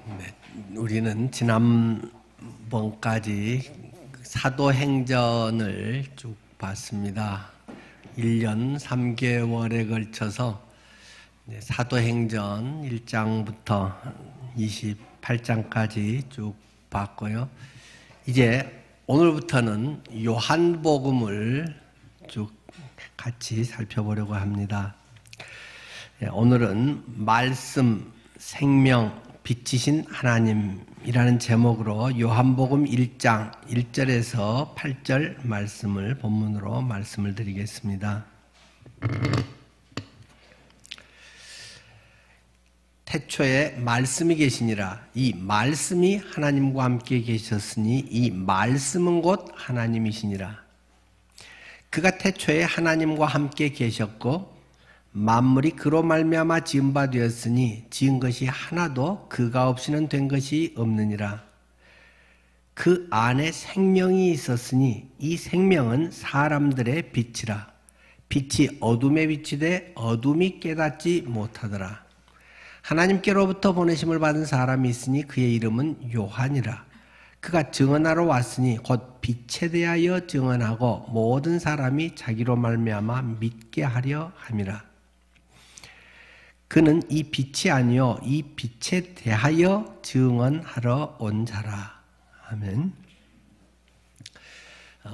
네, 우리는 지난번까지 사도행전을 쭉 봤습니다. 1년 3개월에 걸쳐서 사도행전 1장부터 28장까지 쭉 봤고요. 이제 오늘부터는 요한복음을 쭉 같이 살펴보려고 합니다. 오늘은 말씀, 생명, 빛이신 하나님이라는 제목으로 요한복음 1장 1절에서 8절 말씀을 본문으로 말씀을 드리겠습니다. 태초에 말씀이 계시니라. 이 말씀이 하나님과 함께 계셨으니 이 말씀은 곧 하나님이시니라. 그가 태초에 하나님과 함께 계셨고 만물이 그로 말미암아 지은 바 되었으니 지은 것이 하나도 그가 없이는 된 것이 없느니라. 그 안에 생명이 있었으니 이 생명은 사람들의 빛이라. 빛이 어둠에 비치되 어둠이 깨닫지 못하더라. 하나님께로부터 보내심을 받은 사람이 있으니 그의 이름은 요한이라. 그가 증언하러 왔으니 곧 빛에 대하여 증언하고 모든 사람이 자기로 말미암아 믿게 하려 함이라. 그는 이 빛이 아니요 이 빛에 대하여 증언하러 온 자라. 아멘.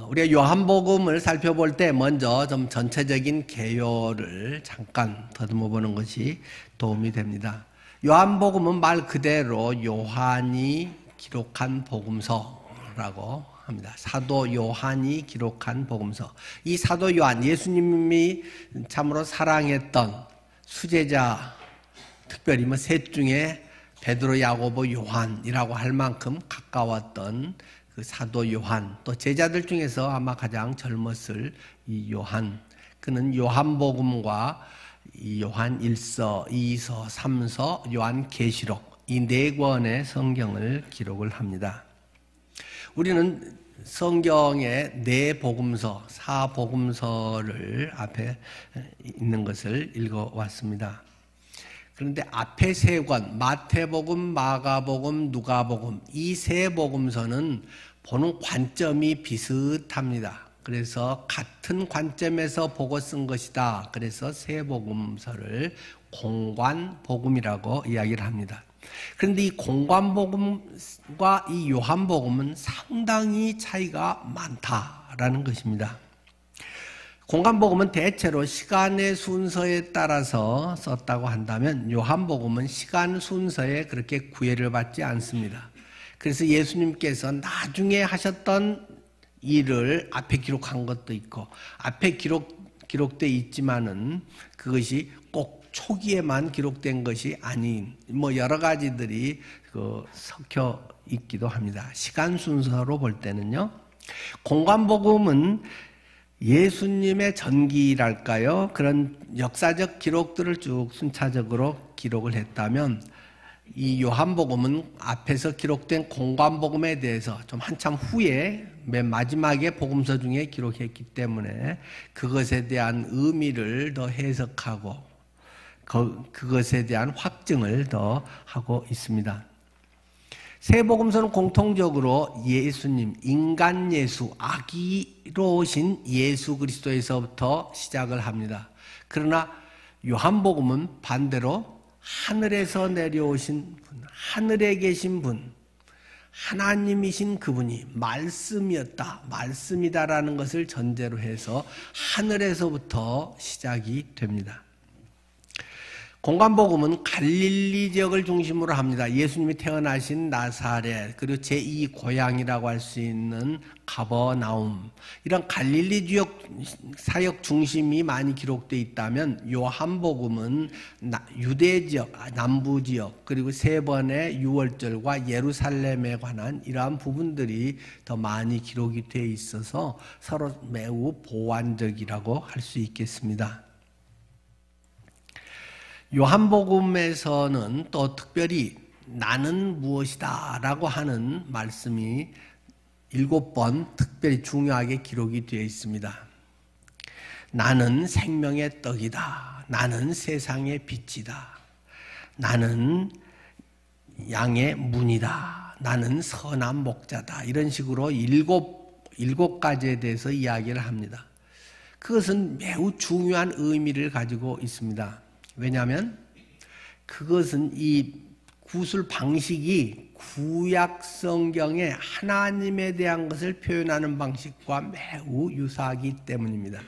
우리가 요한복음을 살펴볼 때 먼저 좀 전체적인 개요를 잠깐 더듬어 보는 것이 도움이 됩니다. 요한복음은 말 그대로 요한이 기록한 복음서라고 합니다. 사도 요한이 기록한 복음서. 이 사도 요한, 예수님이 참으로 사랑했던 수제자, 특별히 셋 중에 베드로, 야고보, 요한이라고 할 만큼 가까웠던 그 사도 요한, 또 제자들 중에서 아마 가장 젊었을 이 요한, 그는 요한복음과 이 요한 1서, 2서, 3서, 요한 계시록 이 4권의 성경을 기록을 합니다. 우리는 성경의 4복음서, 4복음서를 앞에 있는 것을 읽어왔습니다. 그런데 앞에 3권, 마태복음, 마가복음, 누가복음 이 3복음서는 보는 관점이 비슷합니다. 그래서 같은 관점에서 보고 쓴 것이다. 그래서 3복음서를 공관복음이라고 이야기를 합니다. 그런데 이 공관복음과 이 요한복음은 상당히 차이가 많다라는 것입니다. 공관복음은 대체로 시간의 순서에 따라서 썼다고 한다면 요한복음은 시간 순서에 그렇게 구애를 받지 않습니다. 그래서 예수님께서 나중에 하셨던 일을 앞에 기록한 것도 있고 앞에 기록되어 있지만은 그것이 꼭 초기에만 기록된 것이 아닌 여러 가지들이 섞여 있기도 합니다. 시간 순서로 볼 때는요. 공관복음은 예수님의 전기랄까요? 그런 역사적 기록들을 쭉 순차적으로 기록을 했다면 이 요한복음은 앞에서 기록된 공관복음에 대해서 좀 한참 후에 맨 마지막에 복음서 중에 기록했기 때문에 그것에 대한 의미를 더 해석하고 그것에 대한 확증을 더 하고 있습니다. 세 복음서는 공통적으로 예수님, 인간 예수, 아기로 오신 예수 그리스도에서부터 시작을 합니다. 그러나 요한복음은 반대로 하늘에서 내려오신 분, 하늘에 계신 분, 하나님이신 그분이 말씀이었다, 말씀이다라는 것을 전제로 해서 하늘에서부터 시작이 됩니다. 공관복음은 갈릴리 지역을 중심으로 합니다. 예수님이 태어나신 나사렛, 그리고 제2 고향이라고 할 수 있는 가버나움, 이런 갈릴리 지역 사역 중심이 많이 기록되어 있다면 요한복음은 유대 지역, 남부 지역, 그리고 3번의 유월절과 예루살렘에 관한 이러한 부분들이 더 많이 기록이 되어 있어서 서로 매우 보완적이라고 할 수 있겠습니다. 요한복음에서는 또 특별히 나는 무엇이다 라고 하는 말씀이 7번 특별히 중요하게 기록이 되어 있습니다. 나는 생명의 떡이다. 나는 세상의 빛이다. 나는 양의 문이다. 나는 선한 목자다. 이런 식으로 일곱 가지에 대해서 이야기를 합니다. 그것은 매우 중요한 의미를 가지고 있습니다. 왜냐하면 그것은 이 구술 방식이 구약 성경의 하나님에 대한 것을 표현하는 방식과 매우 유사하기 때문입니다.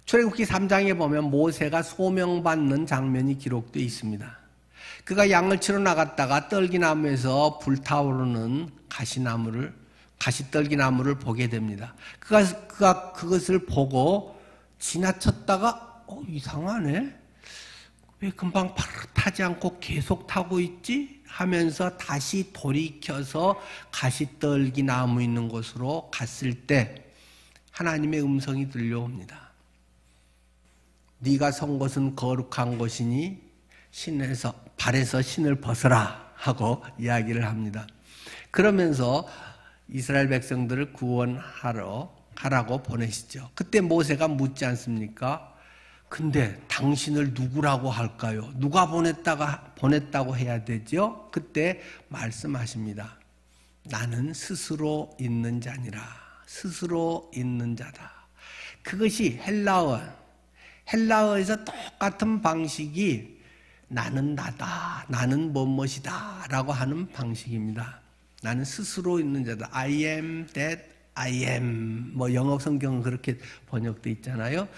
출애굽기 3장에 보면 모세가 소명받는 장면이 기록되어 있습니다. 그가 양을 치러 나갔다가 떨기나무에서 불타오르는 가시떨기나무를 보게 됩니다. 그가 그것을 보고 지나쳤다가 이상하네? 왜 금방 타지 않고 계속 타고 있지? 하면서 다시 돌이켜서 가시떨기나무 있는 곳으로 갔을 때 하나님의 음성이 들려옵니다. 네가 선 곳은 거룩한 곳이니 발에서 신을 벗어라 하고 이야기를 합니다. 그러면서 이스라엘 백성들을 구원하러 가라고 보내시죠. 그때 모세가 묻지 않습니까? 근데 당신을 누구라고 할까요? 누가 보냈다고 해야 되죠? 그때 말씀하십니다. 나는 스스로 있는 자니라. 스스로 있는 자다. 그것이 헬라어에서 똑같은 방식이 나는 나다, 나는 뭐뭐이다 라고 하는 방식입니다. 나는 스스로 있는 자다. I am that I am. 영어 성경은 그렇게 번역되어 있잖아요.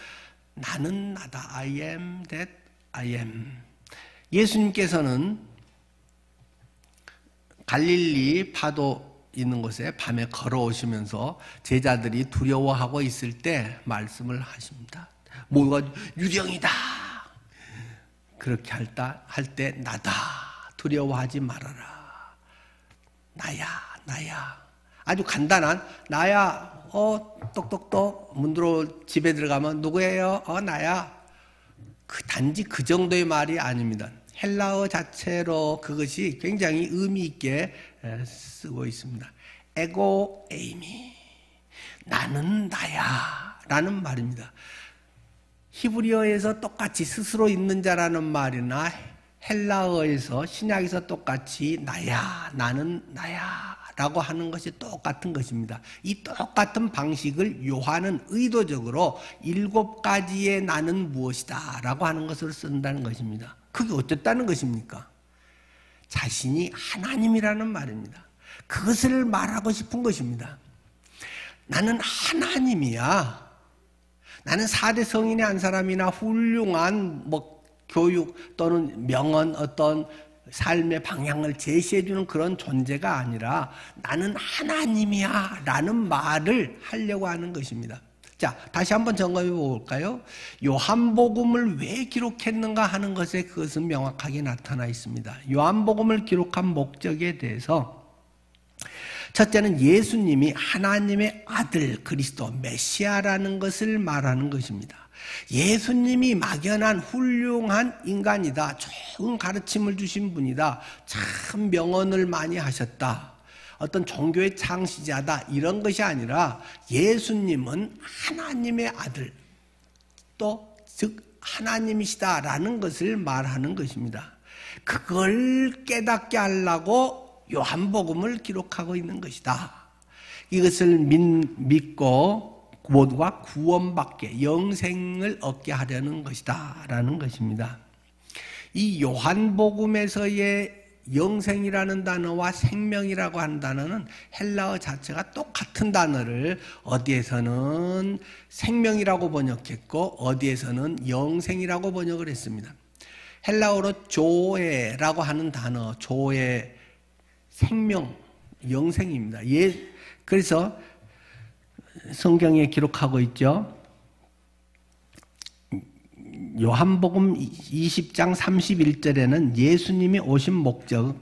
나는 나다. I am that I am. 예수님께서는 갈릴리 파도 있는 곳에 밤에 걸어오시면서 제자들이 두려워하고 있을 때 말씀을 하십니다. 뭐가 유령이다. 그렇게 할 때 나다. 두려워하지 말아라. 나야. 아주 간단한 나야. 똑똑똑 문 들어 집에 들어가면 누구예요? 나야. 단지 그 정도의 말이 아닙니다. 헬라어 자체로 그것이 굉장히 의미 있게 쓰고 있습니다. 에고 에이미. 나는 나야 라는 말입니다. 히브리어에서 똑같이 스스로 있는 자라는 말이나 헬라어에서 신약에서 똑같이 나야, 나는 나야 라고 하는 것이 똑같은 것입니다. 이 똑같은 방식을 요한은 의도적으로 7가지의 나는 무엇이다 라고 하는 것을 쓴다는 것입니다. 그게 어쨌다는 것입니까? 자신이 하나님이라는 말입니다. 그것을 말하고 싶은 것입니다. 나는 하나님이야. 나는 4대 성인의 한 사람이나 훌륭한 교육 또는 명언 어떤 삶의 방향을 제시해주는 그런 존재가 아니라 나는 하나님이야 라는 말을 하려고 하는 것입니다. 자, 다시 한번 점검해 볼까요? 요한복음을 왜 기록했는가 하는 것에 그것은 명확하게 나타나 있습니다. 요한복음을 기록한 목적에 대해서 첫째는 예수님이 하나님의 아들 그리스도 메시아라는 것을 말하는 것입니다. 예수님이 막연한 훌륭한 인간이다. 좋은 가르침을 주신 분이다. 참 명언을 많이 하셨다. 어떤 종교의 창시자다. 이런 것이 아니라 예수님은 하나님의 아들 또 즉 하나님이시다라는 것을 말하는 것입니다. 그걸 깨닫게 하려고 요한복음을 기록하고 있는 것이다. 이것을 믿고 모두가 구원받게 영생을 얻게 하려는 것이다 라는 것입니다. 이 요한복음에서의 영생이라는 단어와 생명이라고 하는 단어는 헬라어 자체가 똑같은 단어를 어디에서는 생명이라고 번역했고 어디에서는 영생이라고 번역을 했습니다. 헬라어로 조에라고 하는 단어, 조에 생명, 영생입니다. 그래서 성경에 기록하고 있죠. 요한복음 20장 31절에는 예수님이 오신 목적,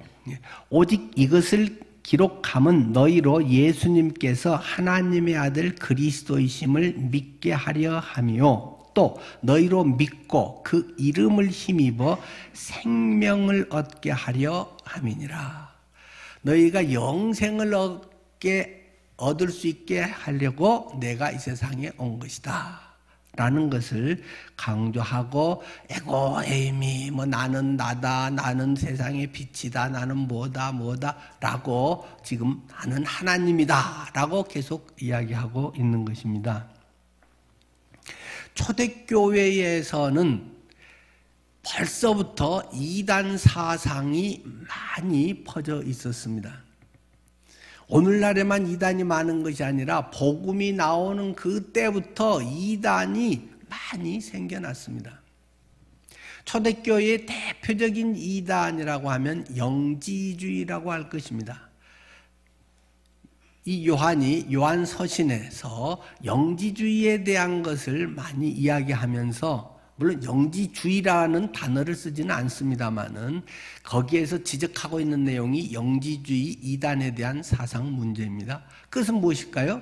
오직 이것을 기록함은 너희로 예수님께서 하나님의 아들 그리스도이심을 믿게 하려 함이요. 또 너희로 믿고 그 이름을 힘입어 생명을 얻게 하려 함이니라. 너희가 영생을 얻을 수 있게 하려고 내가 이 세상에 온 것이다 라는 것을 강조하고 에고에이미 뭐 나는 나다, 나는 세상의 빛이다, 나는 뭐다 라고 지금 나는 하나님이다 라고 계속 이야기하고 있는 것입니다. 초대교회에서는 벌써부터 이단 사상이 많이 퍼져 있었습니다. 오늘날에만 이단이 많은 것이 아니라 복음이 나오는 그때부터 이단이 많이 생겨났습니다. 초대교회의 대표적인 이단이라고 하면 영지주의라고 할 것입니다. 이 요한이 요한서신에서 영지주의에 대한 것을 많이 이야기하면서 물론 영지주의라는 단어를 쓰지는 않습니다만은 거기에서 지적하고 있는 내용이 영지주의 이단에 대한 사상 문제입니다. 그것은 무엇일까요?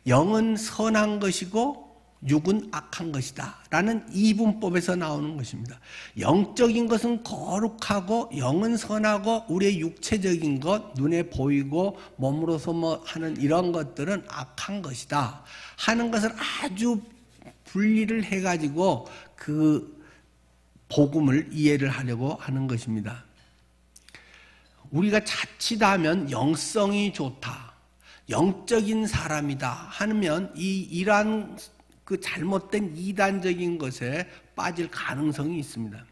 영은 선한 것이고 육은 악한 것이다 라는 이분법에서 나오는 것입니다. 영적인 것은 거룩하고 영은 선하고 우리의 육체적인 것, 눈에 보이고 몸으로서 뭐 하는 이런 것들은 악한 것이다 하는 것을 아주 분리를 해가지고 그 복음을 이해를 하려고 하는 것입니다. 우리가 자칫하면 영성이 좋다, 영적인 사람이다 하면 이러한 그 잘못된 이단적인 것에 빠질 가능성이 있습니다.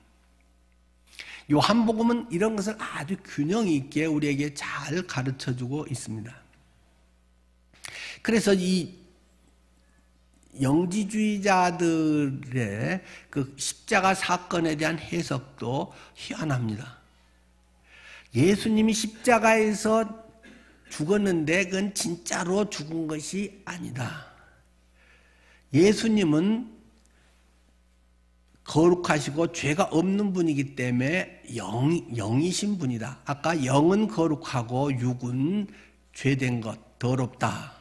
요한복음은 이런 것을 아주 균형 있게 우리에게 잘 가르쳐주고 있습니다. 그래서 이 영지주의자들의 그 십자가 사건에 대한 해석도 희한합니다. 예수님이 십자가에서 죽었는데 그건 진짜로 죽은 것이 아니다. 예수님은 거룩하시고 죄가 없는 분이기 때문에 영이신 분이다. 아까 영은 거룩하고 육은 죄된 것, 더럽다.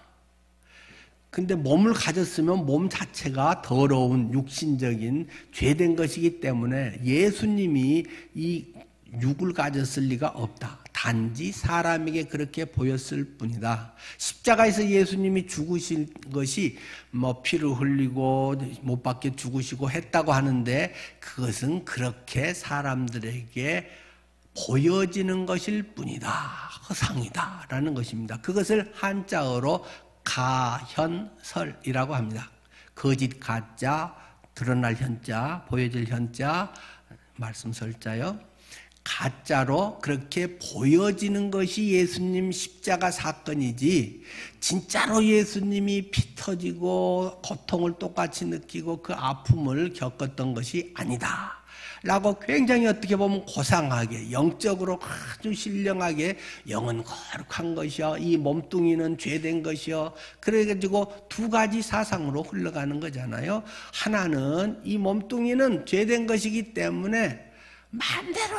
근데 몸을 가졌으면 몸 자체가 더러운 육신적인 죄된 것이기 때문에 예수님이 이 육을 가졌을 리가 없다. 단지 사람에게 그렇게 보였을 뿐이다. 십자가에서 예수님이 죽으신 것이 뭐 피를 흘리고 못 박혀 죽으시고 했다고 하는데 그것은 그렇게 사람들에게 보여지는 것일 뿐이다. 허상이다 라는 것입니다. 그것을 한자어로 가현설이라고 합니다. 거짓 가짜, 드러날 현자, 보여질 현자, 말씀설자요. 가짜로 그렇게 보여지는 것이 예수님 십자가 사건이지 진짜로 예수님이 피 터지고 고통을 똑같이 느끼고 그 아픔을 겪었던 것이 아니다 라고 굉장히 어떻게 보면 고상하게 영적으로 아주 신령하게 영은 거룩한 것이요 이 몸뚱이는 죄된 것이요 그래가지고 두 가지 사상으로 흘러가는 거잖아요. 하나는 이 몸뚱이는 죄된 것이기 때문에 마음대로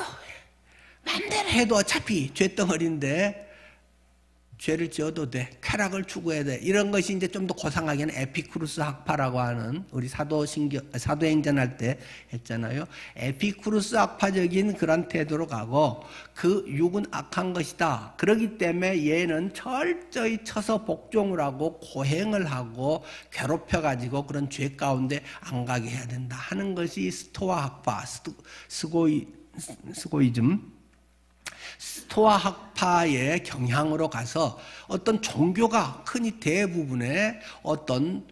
해도 어차피 죄덩어리인데 죄를 지어도 돼. 쾌락을 추구해야 돼. 이런 것이 이제 좀 더 고상하게는 에피쿠루스 학파라고 하는 우리 사도행전 할 때 했잖아요. 에피쿠루스 학파적인 그런 태도로 가고 그 육은 악한 것이다. 그렇기 때문에 얘는 철저히 쳐서 복종을 하고 고행을 하고 괴롭혀가지고 그런 죄 가운데 안 가게 해야 된다 하는 것이 스토아 학파, 스고이즘 스토아 학파의 경향으로 가서 어떤 종교가 흔히 대부분의 어떤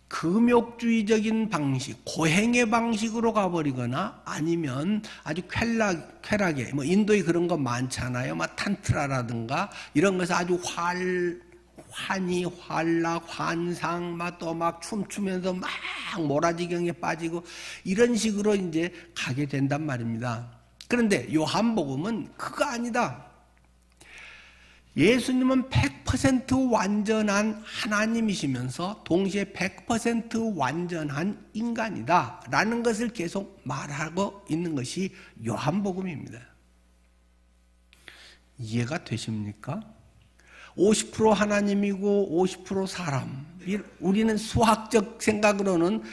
금욕주의적인 방식, 고행의 방식으로 가버리거나 아니면 아주 쾌락에, 뭐 인도에 그런 거 많잖아요. 막 탄트라라든가 이런 것을 아주 환희, 환락, 환상, 또 막 춤추면서 막 몰아지경에 빠지고 이런 식으로 이제 가게 된단 말입니다. 그런데 요한복음은 그거 아니다. 예수님은 100% 완전한 하나님이시면서 동시에 100% 완전한 인간이다 라는 것을 계속 말하고 있는 것이 요한복음입니다. 이해가 되십니까? 50% 하나님이고 50% 사람. 우리는 수학적 생각으로는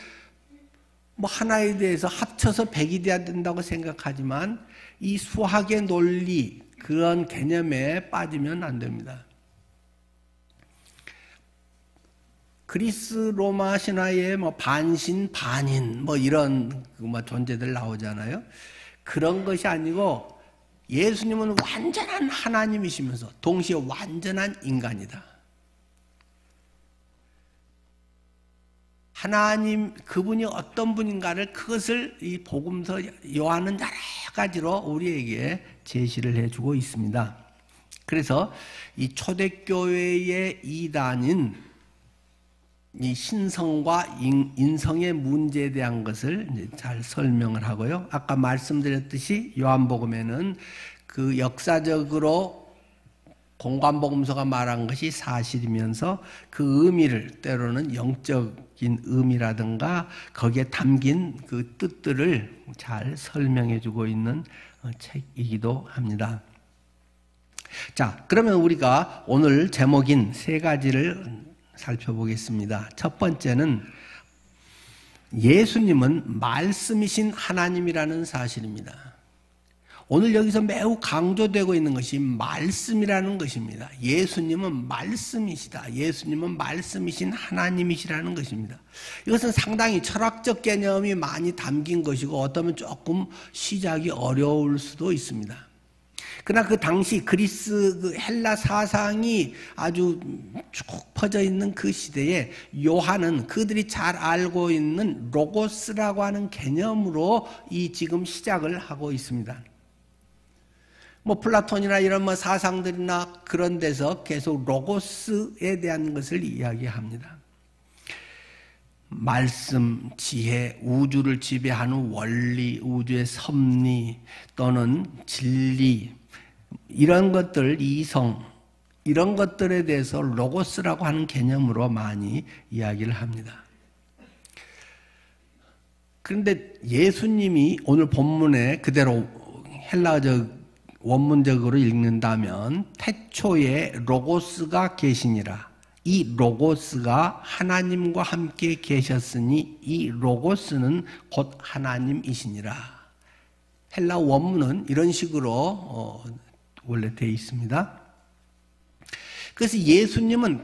뭐 하나에 대해서 합쳐서 100이 돼야 된다고 생각하지만 이 수학의 논리 그런 개념에 빠지면 안 됩니다. 그리스 로마 신화에 뭐 반신 반인 뭐 이런 뭐 존재들 나오잖아요. 그런 것이 아니고 예수님은 완전한 하나님이시면서 동시에 완전한 인간이다. 하나님 그분이 어떤 분인가를 그것을 이 복음서 요한은 여러 가지로 우리에게 제시를 해주고 있습니다. 그래서 이 초대교회의 이단인 이 신성과 인성의 문제에 대한 것을 잘 설명을 하고요. 아까 말씀드렸듯이 요한복음에는 그 역사적으로 공관복음서가 말한 것이 사실이면서 그 의미를 때로는 영적인 의미라든가 거기에 담긴 그 뜻들을 잘 설명해 주고 있는 책이기도 합니다. 자, 그러면 우리가 오늘 제목인 세 가지를 살펴보겠습니다. 첫 번째는 예수님은 말씀이신 하나님이라는 사실입니다. 오늘 여기서 매우 강조되고 있는 것이 말씀이라는 것입니다. 예수님은 말씀이시다. 예수님은 말씀이신 하나님이시라는 것입니다. 이것은 상당히 철학적 개념이 많이 담긴 것이고 어쩌면 조금 시작이 어려울 수도 있습니다. 그러나 그 당시 그리스 그 헬라 사상이 아주 쭉 퍼져 있는 그 시대에 요한은 그들이 잘 알고 있는 로고스라고 하는 개념으로 이 지금 시작을 하고 있습니다. 뭐 플라톤이나 이런 뭐 사상들이나 그런 데서 계속 로고스에 대한 것을 이야기합니다. 말씀, 지혜, 우주를 지배하는 원리, 우주의 섭리 또는 진리 이런 것들, 이성 이런 것들에 대해서 로고스라고 하는 개념으로 많이 이야기를 합니다. 그런데 예수님이 오늘 본문에 그대로 헬라적 원문적으로 읽는다면 태초에 로고스가 계시니라. 이 로고스가 하나님과 함께 계셨으니 이 로고스는 곧 하나님이시니라. 헬라 원문은 이런 식으로 원래 되어 있습니다. 그래서 예수님은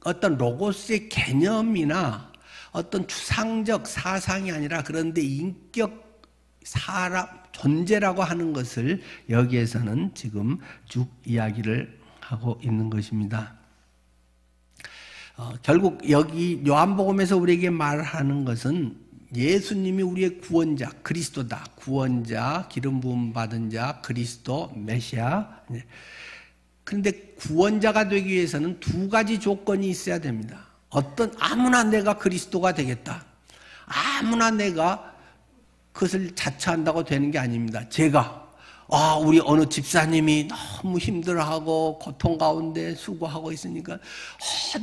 어떤 로고스의 개념이나 어떤 추상적 사상이 아니라 그런데 인격 사람 존재라고 하는 것을 여기에서는 지금 쭉 이야기를 하고 있는 것입니다. 결국 여기 요한복음에서 우리에게 말하는 것은 예수님이 우리의 구원자, 그리스도다. 구원자, 기름 부음 받은 자, 그리스도, 메시아. 그런데 구원자가 되기 위해서는 두 가지 조건이 있어야 됩니다. 아무나 내가 그리스도가 되겠다. 아무나 내가 그것을 자처한다고 되는 게 아닙니다. 우리 어느 집사님이 너무 힘들어하고 고통 가운데 수고하고 있으니까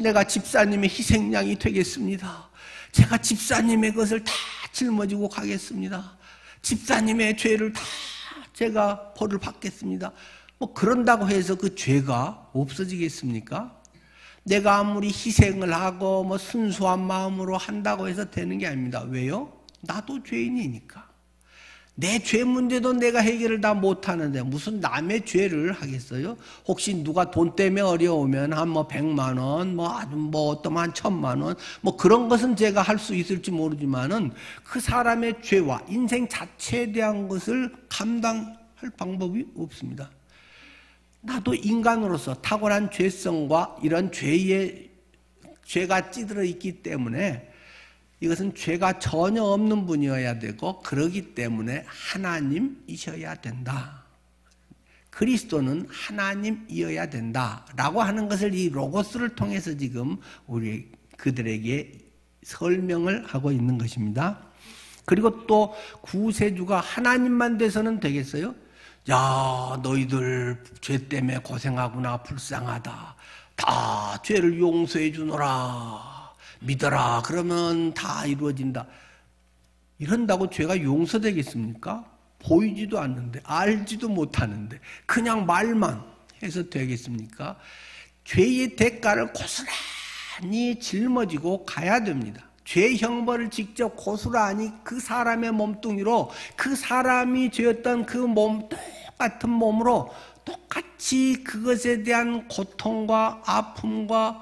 내가 집사님의 희생양이 되겠습니다. 제가 집사님의 것을 다 짊어지고 가겠습니다. 집사님의 죄를 다 제가 벌을 받겠습니다. 뭐 그런다고 해서 그 죄가 없어지겠습니까? 내가 아무리 희생을 하고 뭐 순수한 마음으로 한다고 해서 되는 게 아닙니다. 왜요? 나도 죄인이니까. 내 죄 문제도 내가 해결을 다 못하는데 무슨 남의 죄를 하겠어요? 혹시 누가 돈 때문에 어려우면 한 뭐 100만 원, 어떠면 한 1000만 원, 뭐 그런 것은 제가 할 수 있을지 모르지만은 그 사람의 죄와 인생 자체에 대한 것을 감당할 방법이 없습니다. 나도 인간으로서 탁월한 죄성과 이런 죄가 찌들어 있기 때문에 이것은 죄가 전혀 없는 분이어야 되고 그러기 때문에 하나님이셔야 된다. 그리스도는 하나님이어야 된다라고 하는 것을 이 로고스를 통해서 지금 우리 그들에게 설명을 하고 있는 것입니다. 그리고 또 구세주가 하나님만 돼서는 되겠어요? 야, 너희들 죄 때문에 고생하구나, 불쌍하다. 다 죄를 용서해 주노라. 믿어라. 그러면 다 이루어진다. 이런다고 죄가 용서되겠습니까? 보이지도 않는데, 알지도 못하는데, 그냥 말만 해서 되겠습니까? 죄의 대가를 고스란히 짊어지고 가야 됩니다. 죄 형벌을 직접 고스란히 그 사람의 몸뚱이로 그 사람이 죄였던 그 몸, 똑같은 몸으로 똑같이 그것에 대한 고통과 아픔과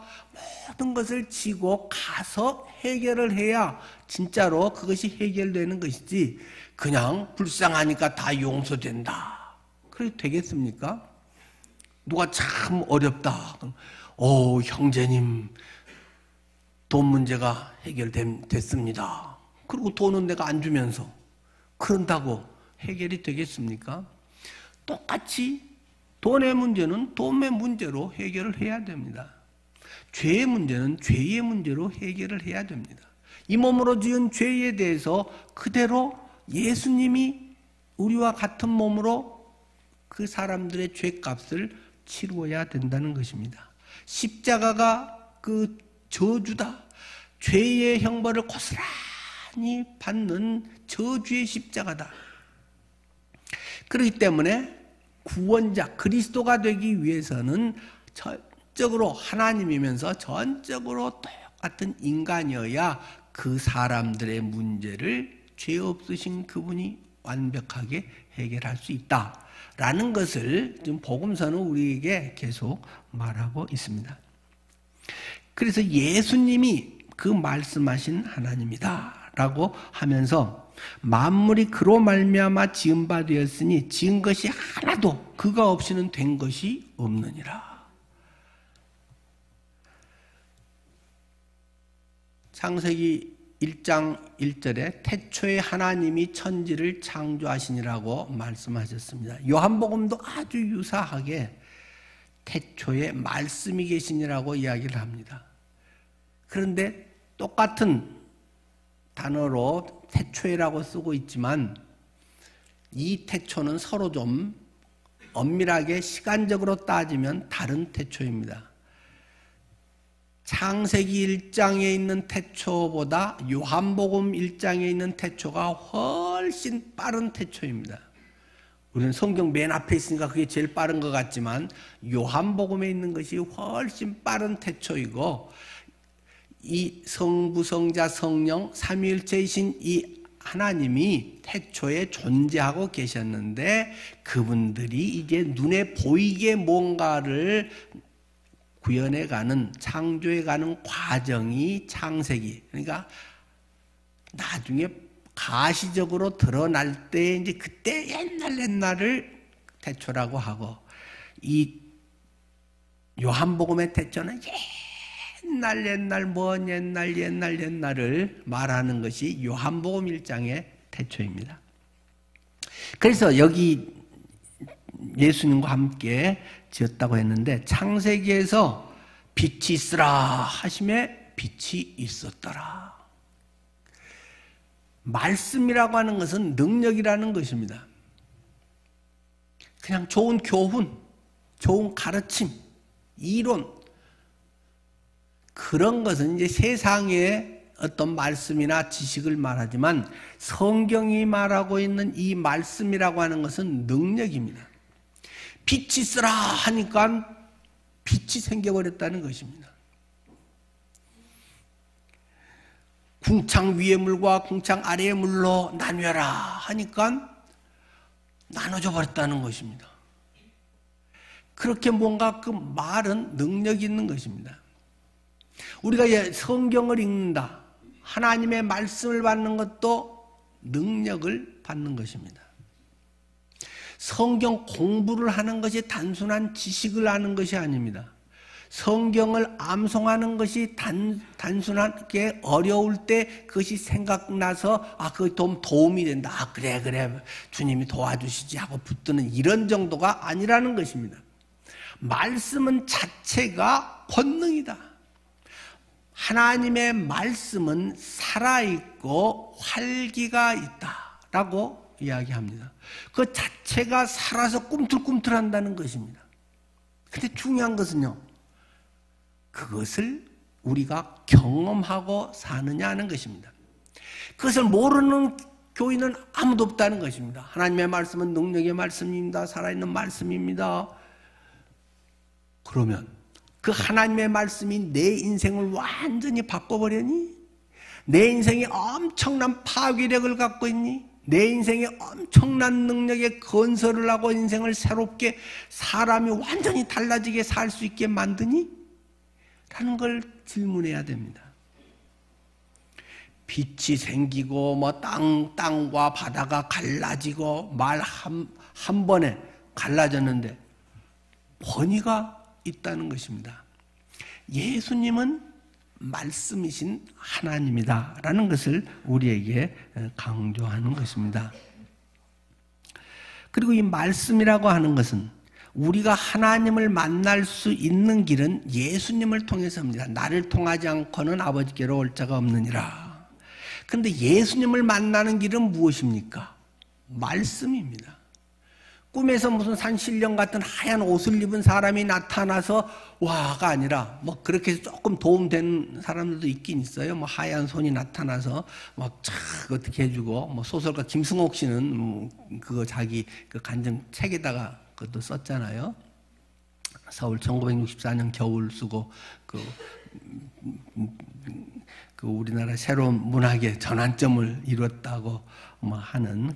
모든 것을 지고 가서 해결을 해야 진짜로 그것이 해결되는 것이지, 그냥 불쌍하니까 다 용서된다, 그래도 되겠습니까? 누가 참 어렵다, 형제님 돈 문제가 해결됐습니다, 그리고 돈은 내가 안 주면서 그런다고 해결이 되겠습니까? 똑같이 돈의 문제는 돈의 문제로 해결을 해야 됩니다. 죄의 문제는 죄의 문제로 해결을 해야 됩니다. 이 몸으로 지은 죄에 대해서 그대로 예수님이 우리와 같은 몸으로 그 사람들의 죄값을 치루어야 된다는 것입니다. 십자가가 그 저주다, 죄의 형벌을 고스란히 받는 저주의 십자가다. 그렇기 때문에 구원자 그리스도가 되기 위해서는 전적으로 하나님이면서 전적으로 똑같은 인간이어야 그 사람들의 문제를 죄 없으신 그분이 완벽하게 해결할 수 있다라는 것을 지금 복음서는 우리에게 계속 말하고 있습니다. 그래서 예수님이 그 말씀하신 하나님이다 라고 하면서 만물이 그로 말미암아 지은 바 되었으니 지은 것이 하나도 그가 없이는 된 것이 없느니라. 창세기 1장 1절에 태초에 하나님이 천지를 창조하시니라고 말씀하셨습니다. 요한복음도 아주 유사하게 태초에 말씀이 계시니라고 이야기를 합니다. 그런데 똑같은 단어로 태초에라고 쓰고 있지만 이 태초는 서로 좀 엄밀하게 시간적으로 따지면 다른 태초입니다. 창세기 1장에 있는 태초보다 요한복음 1장에 있는 태초가 훨씬 빠른 태초입니다. 우리는 성경 맨 앞에 있으니까 그게 제일 빠른 것 같지만 요한복음에 있는 것이 훨씬 빠른 태초이고, 이 성부, 성자, 성령 삼위일체이신 이 하나님이 태초에 존재하고 계셨는데 그분들이 이제 눈에 보이게 뭔가를 구현해가는, 창조해가는 과정이 창세기, 그러니까 나중에 가시적으로 드러날 때 이제 그때 옛날을 태초라고 하고, 이 요한복음의 태초는 옛날 먼 옛날을 말하는 것이 요한복음 1장의 태초입니다. 그래서 여기 예수님과 함께 지었다고 했는데 창세기에서 빛이 있으라 하심에 빛이 있었더라. 말씀이라고 하는 것은 능력이라는 것입니다. 그냥 좋은 교훈, 좋은 가르침, 이론, 그런 것은 이제 세상의 어떤 말씀이나 지식을 말하지만 성경이 말하고 있는 이 말씀이라고 하는 것은 능력입니다. 빛이 있으라 하니까 빛이 생겨버렸다는 것입니다. 궁창 위의 물과 궁창 아래의 물로 나뉘어라 하니까 나눠져 버렸다는 것입니다. 그렇게 뭔가 그 말은 능력이 있는 것입니다. 우리가 성경을 읽는다, 하나님의 말씀을 받는 것도 능력을 받는 것입니다. 성경 공부를 하는 것이 단순한 지식을 아는 것이 아닙니다. 성경을 암송하는 것이 단순하게 어려울 때 그것이 생각나서 그게 좀 도움이 된다. 그래 주님이 도와주시지 하고 붙드는 이런 정도가 아니라는 것입니다. 말씀은 자체가 권능이다. 하나님의 말씀은 살아있고 활기가 있다라고 이야기합니다. 그 자체가 살아서 꿈틀꿈틀한다는 것입니다. 근데 중요한 것은요, 그것을 우리가 경험하고 사느냐 하는 것입니다. 그것을 모르는 교인은 아무도 없다는 것입니다. 하나님의 말씀은 능력의 말씀입니다. 살아있는 말씀입니다. 그러면 그 하나님의 말씀이 내 인생을 완전히 바꿔버렸니? 내 인생에 엄청난 파괴력을 갖고 있니? 내 인생에 엄청난 능력의 건설을 하고 인생을 새롭게 사람이 완전히 달라지게 살 수 있게 만드니? 라는 걸 질문해야 됩니다. 빛이 생기고 뭐 땅과 바다가 갈라지고 말 한 번에 갈라졌는데 권위가 있다는 것입니다. 예수님은 말씀이신 하나님이다 라는 것을 우리에게 강조하는 것입니다. 그리고 이 말씀이라고 하는 것은 우리가 하나님을 만날 수 있는 길은 예수님을 통해서입니다. 나를 통하지 않고는 아버지께로 올 자가 없느니라. 그런데 예수님을 만나는 길은 무엇입니까? 말씀입니다. 꿈에서 무슨 산신령 같은 하얀 옷을 입은 사람이 나타나서 와가 아니라 뭐 그렇게 해서 조금 도움된 사람들도 있긴 있어요. 뭐 하얀 손이 나타나서 막 촥 어떻게 해주고 뭐 소설가 김승옥 씨는 그거 자기 그 간증 책에다가 그것도 썼잖아요. 서울 1964년 겨울 쓰고 그 우리나라 새로운 문학의 전환점을 이뤘다고 뭐 하는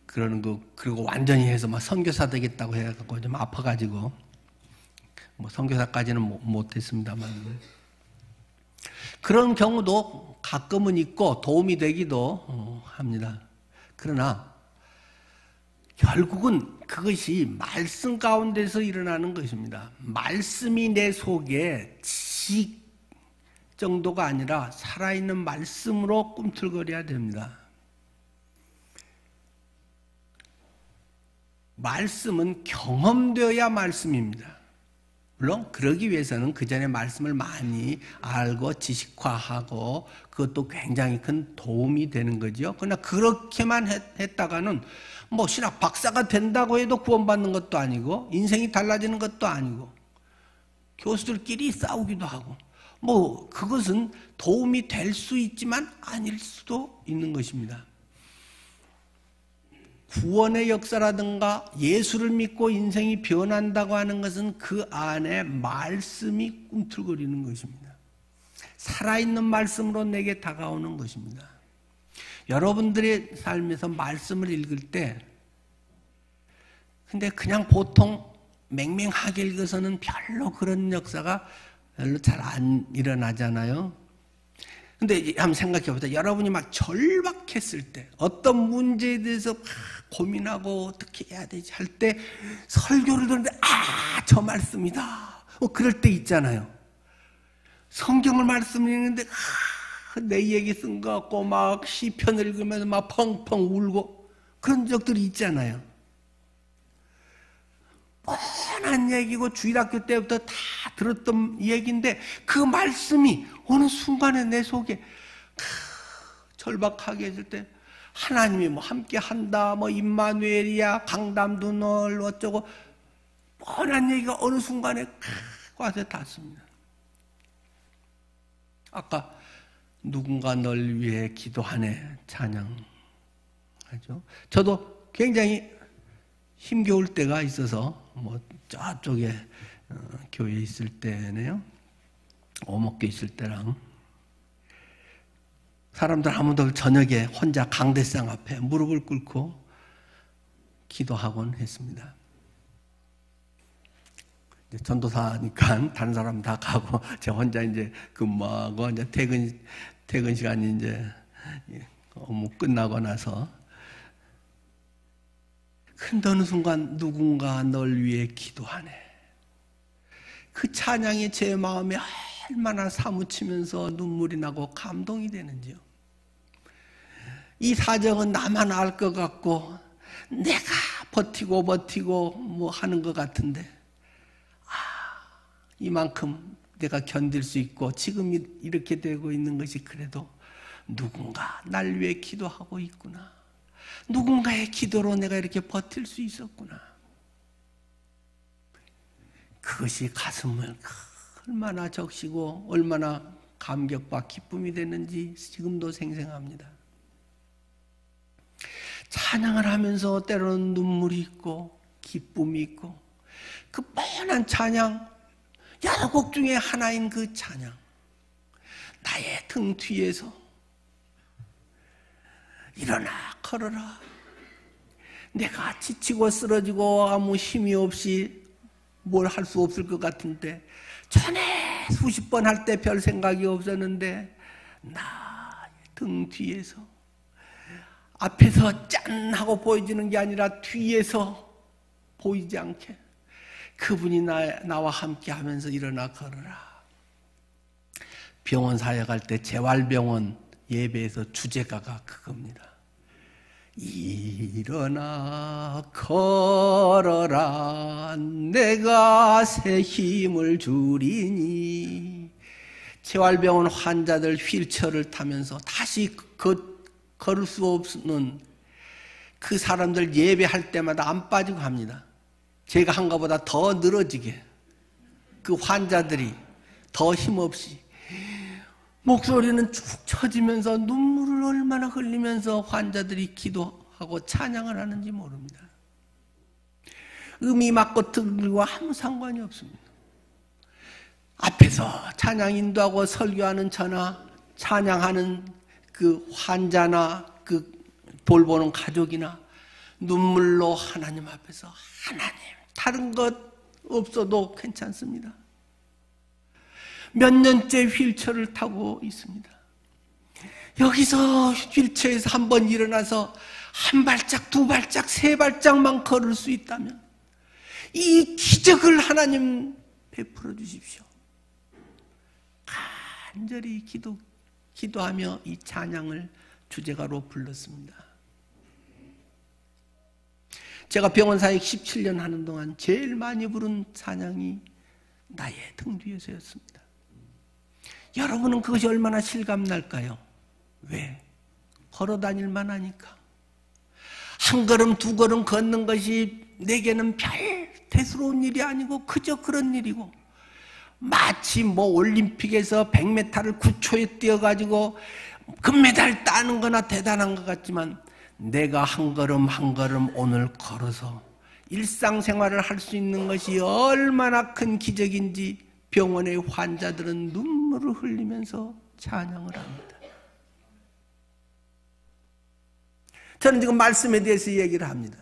그러는 거, 그리고 완전히 해서 막 선교사 되겠다고 해갖고 좀 아파가지고, 뭐 선교사까지는 못했습니다만. 그런 경우도 가끔은 있고 도움이 되기도 합니다. 그러나 결국은 그것이 말씀 가운데서 일어나는 것입니다. 말씀이 내 속에 지식 정도가 아니라 살아있는 말씀으로 꿈틀거려야 됩니다. 말씀은 경험되어야 말씀입니다. 물론 그러기 위해서는 그 전에 말씀을 많이 알고 지식화하고 그것도 굉장히 큰 도움이 되는 거죠. 그러나 그렇게만 했다가는 뭐 신학 박사가 된다고 해도 구원받는 것도 아니고 인생이 달라지는 것도 아니고 교수들끼리 싸우기도 하고 뭐 그것은 도움이 될 수 있지만 아닐 수도 있는 것입니다. 구원의 역사라든가 예수를 믿고 인생이 변한다고 하는 것은 그 안에 말씀이 꿈틀거리는 것입니다. 살아있는 말씀으로 내게 다가오는 것입니다. 여러분들의 삶에서 말씀을 읽을 때 근데 그냥 보통 맹맹하게 읽어서는 별로 그런 역사가 별로 잘 안 일어나잖아요. 근데 한번 생각해 보세요. 여러분이 막 절박했을 때 어떤 문제에 대해서 막 고민하고 어떻게 해야 되지 할 때 설교를 듣는데 저 말씀이다. 그럴 때 있잖아요. 성경을 말씀 읽는데 내 얘기 쓴 것 같고 막 시편 읽으면서 막 펑펑 울고 그런 적들이 있잖아요. 뻔한 얘기고 주일학교 때부터 다 들었던 얘기인데 그 말씀이 어느 순간에 내 속에 절박하게 해줄 때 하나님이 뭐 함께 한다, 뭐 임마누엘이야, 강담도 널 어쩌고 뻔한 얘기가 어느 순간에 와서 닿습니다. 아까 누군가 널 위해 기도하네 찬양하죠. 저도 굉장히 힘겨울 때가 있어서 뭐 저쪽에 교회에 있을 때네요. 오목교 있을 때랑 사람들 아무도 저녁에 혼자 강대상 앞에 무릎을 꿇고 기도하곤 했습니다. 전도사니까 다른 사람 다 가고 제 혼자 이제 근무하고 이제 퇴근 시간이 이제 업무 끝나고 나서 근데 어느 순간 누군가 널 위해 기도하네. 그 찬양이 제 마음에 얼마나 사무치면서 눈물이 나고 감동이 되는지요. 이 사정은 나만 알 것 같고 내가 버티고 뭐 하는 것 같은데 이만큼 내가 견딜 수 있고 지금 이렇게 되고 있는 것이 그래도 누군가 날 위해 기도하고 있구나. 누군가의 기도로 내가 이렇게 버틸 수 있었구나. 그것이 가슴을 얼마나 적시고 얼마나 감격과 기쁨이 됐는지 지금도 생생합니다. 찬양을 하면서 때로는 눈물이 있고 기쁨이 있고 그 뻔한 찬양, 여러 곡 중에 하나인 그 찬양, 나의 등 뒤에서 일어나 걸어라. 내가 지치고 쓰러지고 아무 힘이 없이 뭘 할 수 없을 것 같은데 전에 수십 번 할 때 별 생각이 없었는데 나 등 뒤에서 앞에서 짠 하고 보여지는 게 아니라 뒤에서 보이지 않게 그분이 나와 함께 하면서 일어나 걸어라. 병원 사역할 때 재활병원 예배에서 주제가가 그겁니다. 일어나 걸어라 내가 새 힘을 주리니. 재활병원 환자들 휠체어를 타면서 다시 걸을 수 없는 그 사람들 예배할 때마다 안 빠지고 합니다. 제가 한 것보다 더 늘어지게 그 환자들이 더 힘없이 목소리는 쭉 처지면서 눈물을 얼마나 흘리면서 환자들이 기도하고 찬양을 하는지 모릅니다. 음이 맞고 들고 아무 상관이 없습니다. 앞에서 찬양 인도하고 설교하는 저나 찬양하는 그 환자나 그 돌보는 가족이나 눈물로 하나님 앞에서 하나님 다른 것 없어도 괜찮습니다. 몇 년째 휠체어를 타고 있습니다. 여기서 휠체어에서 한번 일어나서 한 발짝, 두 발짝, 세 발짝만 걸을 수 있다면 이 기적을 하나님 베풀어 주십시오. 간절히 기도하며 이 찬양을 주제가로 불렀습니다. 제가 병원 사역 17년 하는 동안 제일 많이 부른 찬양이 나의 등 뒤에서였습니다. 여러분은 그것이 얼마나 실감날까요? 왜? 걸어다닐만 하니까. 한 걸음 두 걸음 걷는 것이 내게는 별 대수로운 일이 아니고 그저 그런 일이고, 마치 뭐 올림픽에서 100m를 9초에 뛰어가지고 금메달 따는 거나 대단한 것 같지만, 내가 한 걸음 한 걸음 오늘 걸어서 일상생활을 할 수 있는 것이 얼마나 큰 기적인지 병원의 환자들은 눈물을 흘리면서 찬양을 합니다. 저는 지금 말씀에 대해서 얘기를 합니다.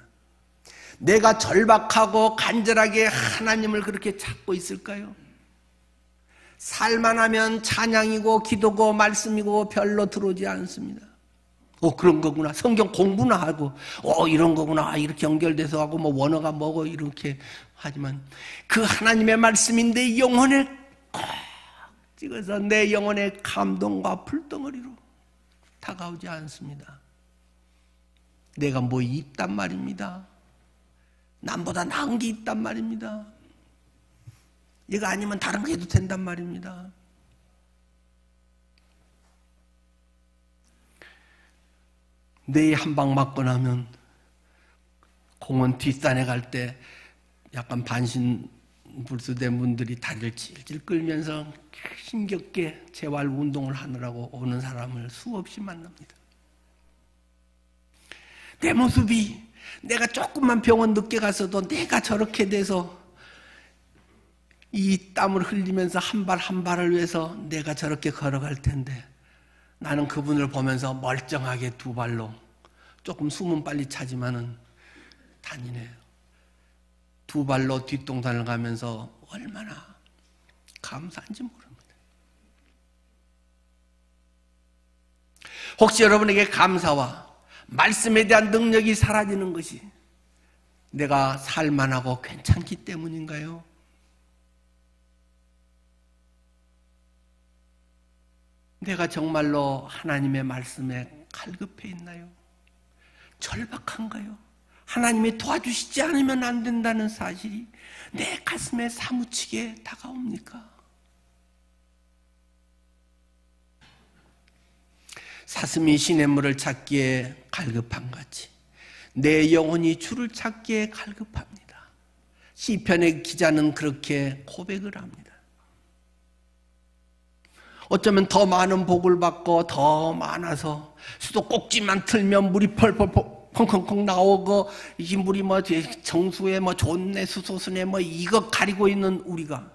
내가 절박하고 간절하게 하나님을 그렇게 찾고 있을까요? 살만하면 찬양이고 기도고 말씀이고 별로 들어오지 않습니다. 그런 거구나. 성경 공부나 하고, 이런 거구나. 이렇게 연결돼서 하고, 뭐, 원어가 뭐고, 이렇게 하지만, 그 하나님의 말씀이 내 영혼에 꼭 찍어서 내 영혼의 감동과 불덩어리로 다가오지 않습니다. 내가 뭐 있단 말입니다. 남보다 나은 게 있단 말입니다. 얘가 아니면 다른 거 해도 된단 말입니다. 뇌에 한 방 맞고 나면 공원 뒷산에 갈 때 약간 반신불수된 분들이 다리를 질질 끌면서 힘겹게 재활 운동을 하느라고 오는 사람을 수없이 만납니다. 내 모습이, 내가 조금만 병원 늦게 갔어도 내가 저렇게 돼서 이 땀을 흘리면서 한 발 한 발을 위해서 내가 저렇게 걸어갈 텐데, 나는 그분을 보면서 멀쩡하게 두 발로, 조금 숨은 빨리 차지만은 다니네요. 두 발로 뒷동산을 가면서 얼마나 감사한지 모릅니다. 혹시 여러분에게 감사와 말씀에 대한 능력이 사라지는 것이 내가 살만하고 괜찮기 때문인가요? 내가 정말로 하나님의 말씀에 갈급해 있나요? 절박한가요? 하나님이 도와주시지 않으면 안 된다는 사실이 내 가슴에 사무치게 다가옵니까? 사슴이 시냇물을 찾기에 갈급한 같이 내 영혼이 주를 찾기에 갈급합니다. 시편의 기자는 그렇게 고백을 합니다. 어쩌면 더 많은 복을 받고 더 많아서 수도꼭지만 틀면 물이 펄펄 펑펑펑 나오고 이 물이 뭐 정수에 뭐 존내 수소순에 뭐 이거 가리고 있는 우리가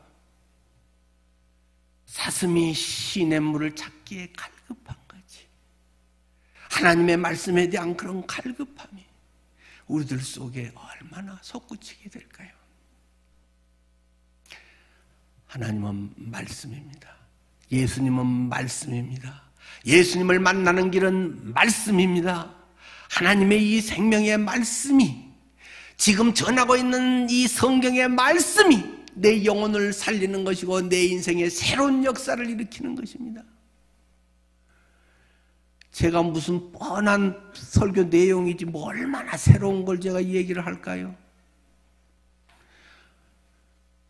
사슴이 시냇물을 찾기에 갈급한 거지. 하나님의 말씀에 대한 그런 갈급함이 우리들 속에 얼마나 솟구치게 될까요? 하나님은 말씀입니다. 예수님은 말씀입니다. 예수님을 만나는 길은 말씀입니다. 하나님의 이 생명의 말씀이, 지금 전하고 있는 이 성경의 말씀이 내 영혼을 살리는 것이고 내 인생에 새로운 역사를 일으키는 것입니다. 제가 무슨 뻔한 설교 내용이지 뭐 얼마나 새로운 걸 제가 얘기를 할까요?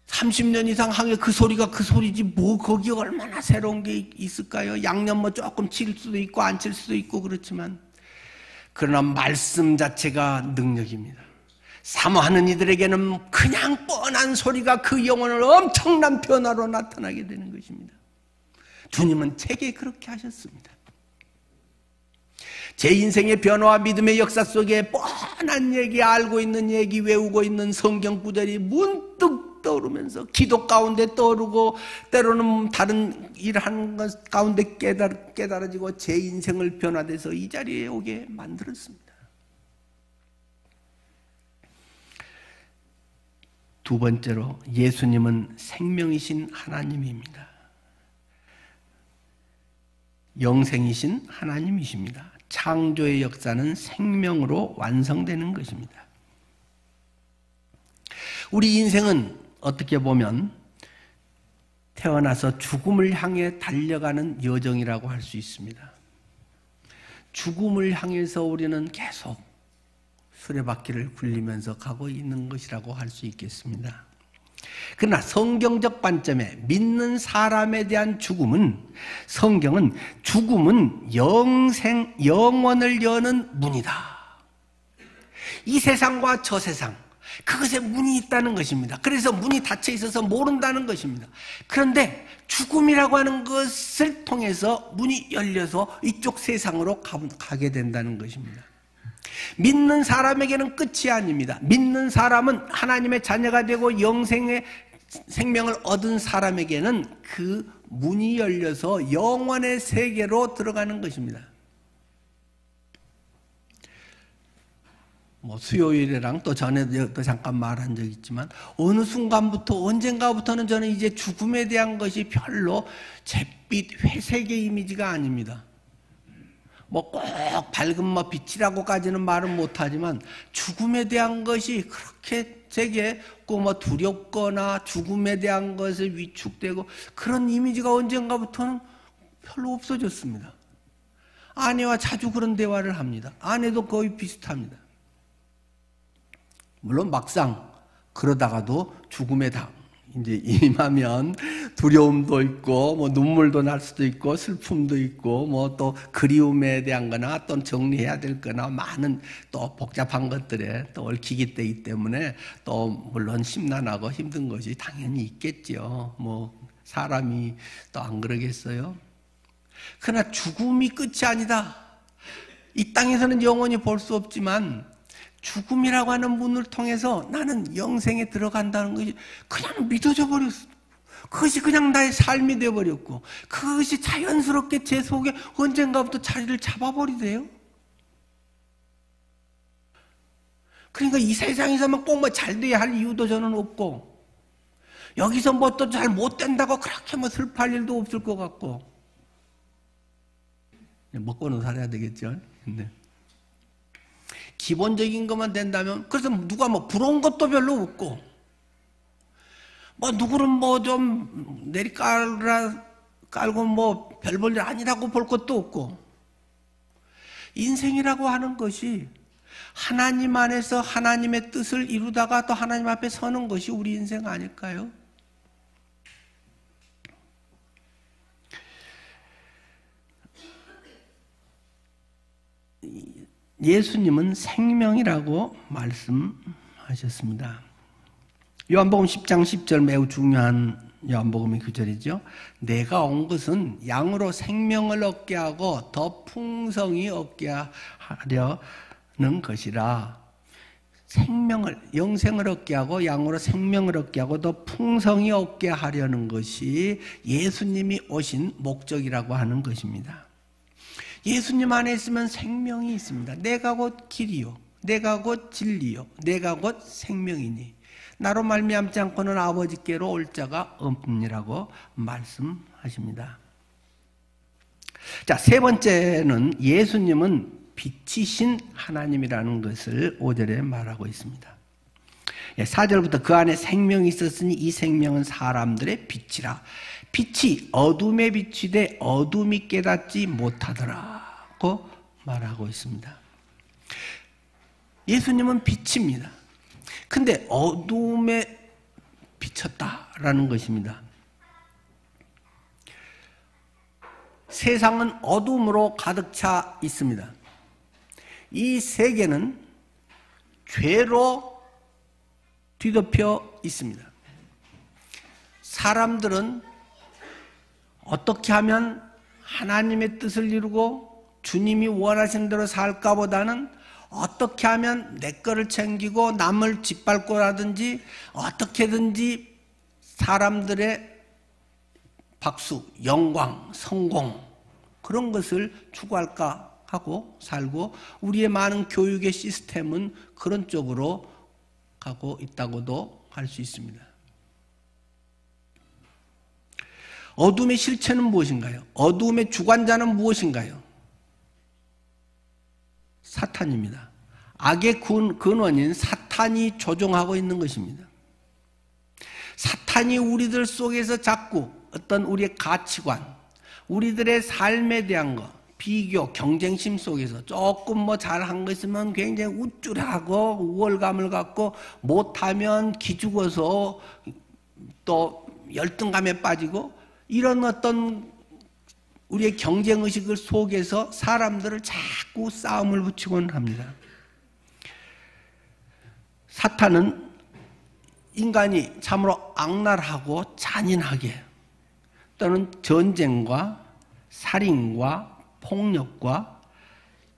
30년 이상 하게 그 소리가 그 소리지 뭐 거기에 얼마나 새로운 게 있을까요? 양념 뭐 조금 칠 수도 있고 안 칠 수도 있고 그렇지만, 그러나 말씀 자체가 능력입니다. 사모하는 이들에게는 그냥 뻔한 소리가 그 영혼을 엄청난 변화로 나타나게 되는 것입니다. 주님은 제게 그렇게 하셨습니다. 제 인생의 변화와 믿음의 역사 속에 뻔한 얘기, 알고 있는 얘기, 외우고 있는 성경 구절이 문득 떠오르면서 기도 가운데 떠오르고 때로는 다른 일하는 것 가운데 깨달아지고 제 인생을 변화돼서 이 자리에 오게 만들었습니다. 두 번째로, 예수님은 생명이신 하나님입니다. 영생이신 하나님이십니다. 창조의 역사는 생명으로 완성되는 것입니다. 우리 인생은 어떻게 보면 태어나서 죽음을 향해 달려가는 여정이라고 할 수 있습니다. 죽음을 향해서 우리는 계속 수레바퀴를 굴리면서 가고 있는 것이라고 할 수 있겠습니다. 그러나 성경적 관점에 믿는 사람에 대한 성경은 죽음은 영원을 여는 문이다. 이 세상과 저 세상, 그것에 문이 있다는 것입니다. 그래서 문이 닫혀 있어서 모른다는 것입니다. 그런데 죽음이라고 하는 것을 통해서 문이 열려서 이쪽 세상으로 가게 된다는 것입니다. 믿는 사람에게는 끝이 아닙니다. 믿는 사람은 하나님의 자녀가 되고 영생의 생명을 얻은 사람에게는 그 문이 열려서 영원의 세계로 들어가는 것입니다. 수요일이랑 또 전에도 잠깐 말한 적이 있지만, 어느 순간부터 언젠가부터는 저는 이제 죽음에 대한 것이 별로 잿빛 회색의 이미지가 아닙니다. 꼭 밝은 빛이라고까지는 말은 못하지만 죽음에 대한 것이 그렇게 제게 꼭 두렵거나 죽음에 대한 것에 위축되고 그런 이미지가 언젠가부터는 별로 없어졌습니다. 아내와 자주 그런 대화를 합니다. 아내도 거의 비슷합니다. 물론 막상 그러다가도 죽음에 이제 임하면 두려움도 있고 눈물도 날 수도 있고 슬픔도 있고 또 그리움에 대한 거나 또 정리해야 될 거나 많은 또 복잡한 것들에 또 얽히기 때문에 또 물론 심란하고 힘든 것이 당연히 있겠죠. 사람이 또 안 그러겠어요? 그러나 죽음이 끝이 아니다. 이 땅에서는 영원히 볼 수 없지만 죽음이라고 하는 문을 통해서 나는 영생에 들어간다는 것이 그냥 믿어져 버렸어. 그것이 그냥 나의 삶이 되어버렸고 그것이 자연스럽게 제 속에 언젠가부터 자리를 잡아버리대요. 그러니까 이 세상에서만 꼭 잘 돼야 할 이유도 저는 없고, 여기서 또 잘 못 된다고 그렇게 슬퍼할 일도 없을 것 같고, 먹고는 살아야 되겠죠. 네. 기본적인 것만 된다면, 그래서 누가 부러운 것도 별로 없고, 누구는 좀 깔고 별 볼 일 아니라고 볼 것도 없고, 인생이라고 하는 것이 하나님 안에서 하나님의 뜻을 이루다가 또 하나님 앞에 서는 것이 우리 인생 아닐까요? 예수님은 생명이라고 말씀하셨습니다. 요한복음 10장 10절 매우 중요한 요한복음의 구절이죠. 내가 온 것은 양으로 생명을 얻게 하고 더 풍성히 얻게 하려는 것이라. 영생을 얻게 하고 양으로 생명을 얻게 하고 더 풍성히 얻게 하려는 것이 예수님이 오신 목적이라고 하는 것입니다. 예수님 안에 있으면 생명이 있습니다. 내가 곧 길이요, 내가 곧 진리요, 내가 곧 생명이니 나로 말미암지 않고는 아버지께로 올 자가 없느니라고 말씀하십니다. 자, 세 번째는 예수님은 빛이신 하나님이라는 것을 5절에 말하고 있습니다. 4절부터 그 안에 생명이 있었으니 이 생명은 사람들의 빛이라. 빛이 어둠에 비치되 어둠이 깨닫지 못하더라고 말하고 있습니다. 예수님은 빛입니다. 근데 어둠에 비쳤다라는 것입니다. 세상은 어둠으로 가득 차 있습니다. 이 세계는 죄로 뒤덮여 있습니다. 사람들은 어떻게 하면 하나님의 뜻을 이루고 주님이 원하신 대로 살까 보다는 어떻게 하면 내 거를 챙기고 남을 짓밟고라든지 어떻게든지 사람들의 박수, 영광, 성공 그런 것을 추구할까 하고 살고 우리의 많은 교육의 시스템은 그런 쪽으로 가고 있다고도 할 수 있습니다. 어둠의 실체는 무엇인가요? 어둠의 주관자는 무엇인가요? 사탄입니다. 악의 근원인 사탄이 조종하고 있는 것입니다. 사탄이 우리들 속에서 자꾸 어떤 우리의 가치관, 우리들의 삶에 대한 것, 비교, 경쟁심 속에서 조금 뭐 잘한 거 있으면 굉장히 우쭐하고 우월감을 갖고 못하면 기죽어서 또 열등감에 빠지고 이런 어떤 우리의 경쟁의식을 속에서 사람들을 자꾸 싸움을 붙이곤 합니다. 사탄은 인간이 참으로 악랄하고 잔인하게 또는 전쟁과 살인과 폭력과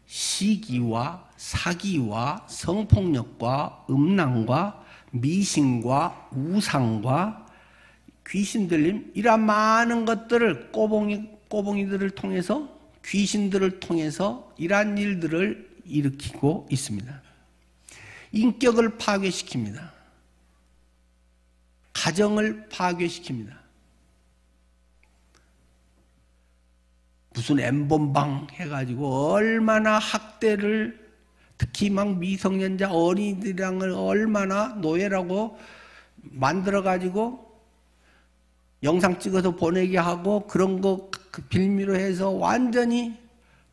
시기와 사기와 성폭력과 음란과 미신과 우상과 귀신 들림 이러한 많은 것들을 꼬봉이들을 통해서 귀신들을 통해서 이러한 일들을 일으키고 있습니다. 인격을 파괴시킵니다. 가정을 파괴시킵니다. 무슨 엠본방 해가지고 얼마나 학대를 특히 막 미성년자 어린이들이랑을 얼마나 노예라고 만들어가지고 영상 찍어서 보내게 하고 그런 거 그 빌미로 해서 완전히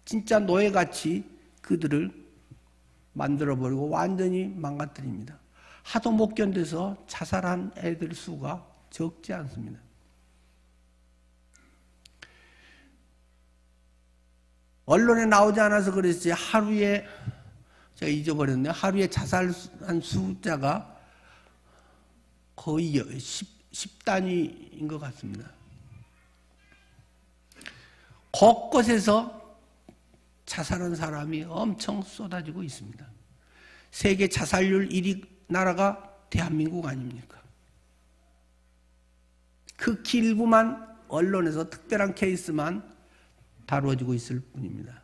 진짜 노예같이 그들을 만들어버리고 완전히 망가뜨립니다. 하도 못 견뎌서 자살한 애들 수가 적지 않습니다. 언론에 나오지 않아서 그랬지 하루에 제가 잊어버렸네요. 하루에 자살한 숫자가 거의 10단위인 것 같습니다. 곳곳에서 자살한 사람이 엄청 쏟아지고 있습니다. 세계 자살률 1위 나라가 대한민국 아닙니까? 극히 일부만 언론에서 특별한 케이스만 다루어지고 있을 뿐입니다.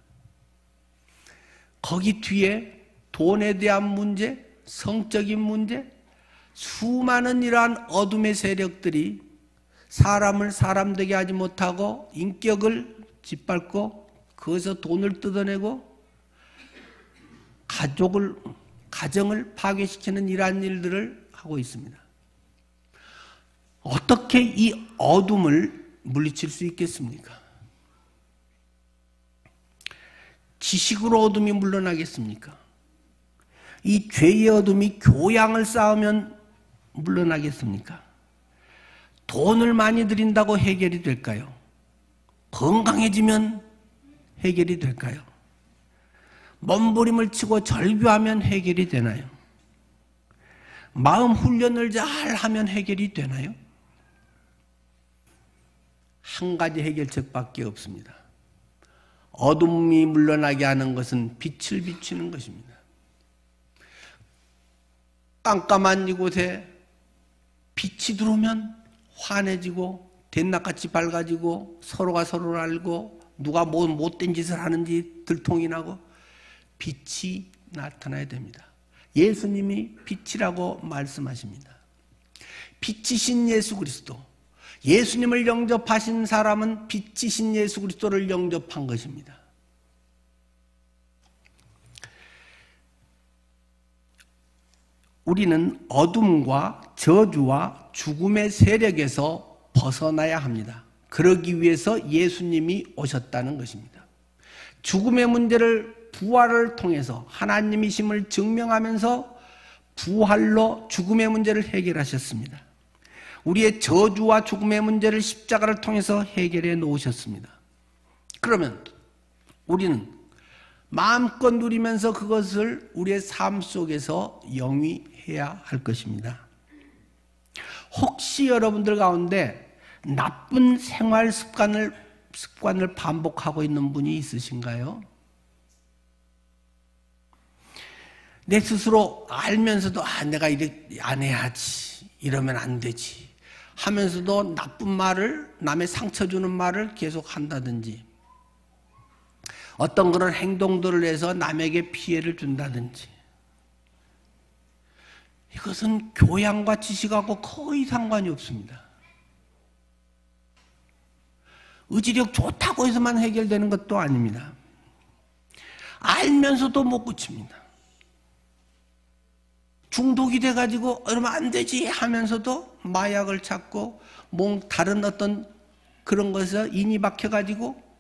거기 뒤에 돈에 대한 문제, 성적인 문제, 수많은 이러한 어둠의 세력들이 사람을 사람 되게 하지 못하고 인격을 짓밟고 거기서 돈을 뜯어내고 가정을 파괴시키는 이러한 일들을 하고 있습니다. 어떻게 이 어둠을 물리칠 수 있겠습니까? 지식으로 어둠이 물러나겠습니까? 이 죄의 어둠이 교양을 쌓으면 물러나겠습니까? 돈을 많이 들인다고 해결이 될까요? 건강해지면 해결이 될까요? 몸부림을 치고 절규하면 해결이 되나요? 마음 훈련을 잘 하면 해결이 되나요? 한 가지 해결책밖에 없습니다. 어둠이 물러나게 하는 것은 빛을 비추는 것입니다. 깜깜한 이곳에 빛이 들어오면 환해지고 대낮같이 밝아지고 서로가 서로를 알고 누가 뭐 못된 짓을 하는지 들통이 나고 빛이 나타나야 됩니다. 예수님이 빛이라고 말씀하십니다. 빛이신 예수 그리스도, 예수님을 영접하신 사람은 빛이신 예수 그리스도를 영접한 것입니다. 우리는 어둠과 저주와 죽음의 세력에서 벗어나야 합니다. 그러기 위해서 예수님이 오셨다는 것입니다. 죽음의 문제를 부활을 통해서 하나님이심을 증명하면서 부활로 죽음의 문제를 해결하셨습니다. 우리의 저주와 죽음의 문제를 십자가를 통해서 해결해 놓으셨습니다. 그러면 우리는 마음껏 누리면서 그것을 우리의 삶 속에서 영위해야 할 것입니다. 혹시 여러분들 가운데 나쁜 생활 습관을 반복하고 있는 분이 있으신가요? 내 스스로 알면서도 내가 이렇게 안 해야지, 이러면 안 되지 하면서도 나쁜 말을, 남의 상처 주는 말을 계속 한다든지, 어떤 그런 행동들을 해서 남에게 피해를 준다든지, 이것은 교양과 지식하고 거의 상관이 없습니다. 의지력 좋다고 해서만 해결되는 것도 아닙니다. 알면서도 못 고칩니다. 중독이 돼가지고 이러면 안 되지 하면서도 마약을 찾고 다른 어떤 그런 것에 인이 박혀가지고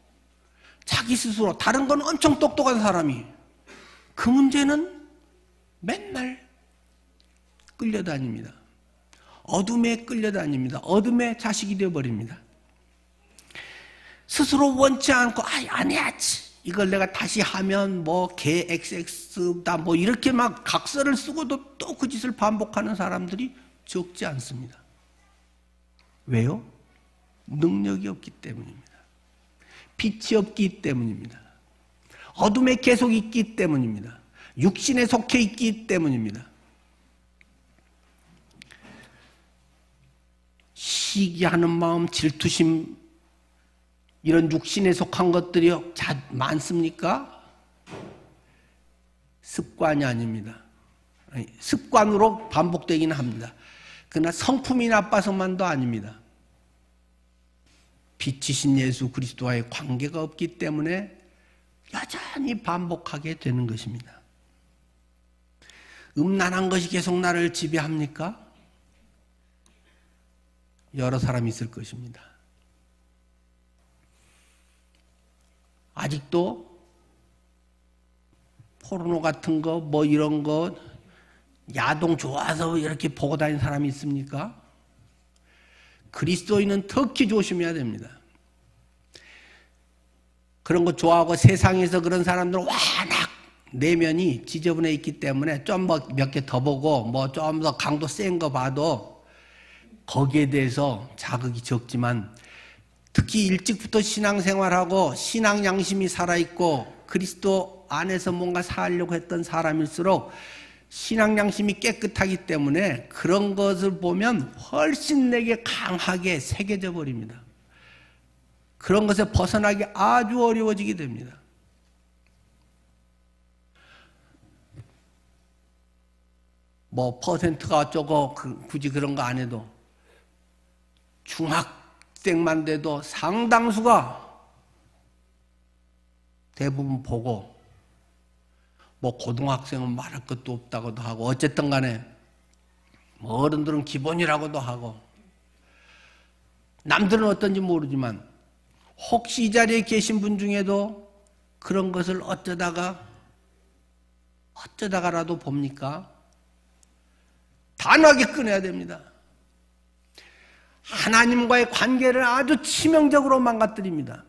자기 스스로, 다른 건 엄청 똑똑한 사람이 그 문제는 맨날 끌려다닙니다. 어둠에 끌려다닙니다. 어둠의 자식이 되어버립니다. 스스로 원치 않고 안 해야지, 이걸 내가 다시 하면 개 XX다 이렇게 막 각서를 쓰고도 또 그 짓을 반복하는 사람들이 적지 않습니다. 왜요? 능력이 없기 때문입니다. 빛이 없기 때문입니다. 어둠에 계속 있기 때문입니다. 육신에 속해 있기 때문입니다. 시기하는 마음, 질투심, 이런 육신에 속한 것들이 많습니까? 습관이 아닙니다. 습관으로 반복되기는 합니다. 그러나 성품이 나빠서만도 아닙니다. 빛이신 예수 그리스도와의 관계가 없기 때문에 여전히 반복하게 되는 것입니다. 음란한 것이 계속 나를 지배합니까? 여러 사람이 있을 것입니다. 아직도 포르노 같은 거 이런 거 야동 좋아서 이렇게 보고 다니는 사람이 있습니까? 그리스도인은 특히 조심해야 됩니다. 그런 거 좋아하고 세상에서 그런 사람들은 워낙 내면이 지저분해 있기 때문에 좀 몇 개 더 보고 좀 더 강도 센 거 봐도 거기에 대해서 자극이 적지만, 특히 일찍부터 신앙생활하고 신앙 양심이 살아있고 그리스도 안에서 뭔가 살려고 했던 사람일수록 신앙 양심이 깨끗하기 때문에 그런 것을 보면 훨씬 내게 강하게 새겨져 버립니다. 그런 것에 벗어나기 아주 어려워지게 됩니다. 퍼센트가 어쩌고 굳이 그런 거 안 해도 중학생만 돼도 상당수가 대부분 보고, 고등학생은 말할 것도 없다고도 하고, 어쨌든 간에 어른들은 기본이라고도 하고, 남들은 어떤지 모르지만 혹시 이 자리에 계신 분 중에도 그런 것을 어쩌다가라도 봅니까? 단호하게 끊어야 됩니다. 하나님과의 관계를 아주 치명적으로 망가뜨립니다.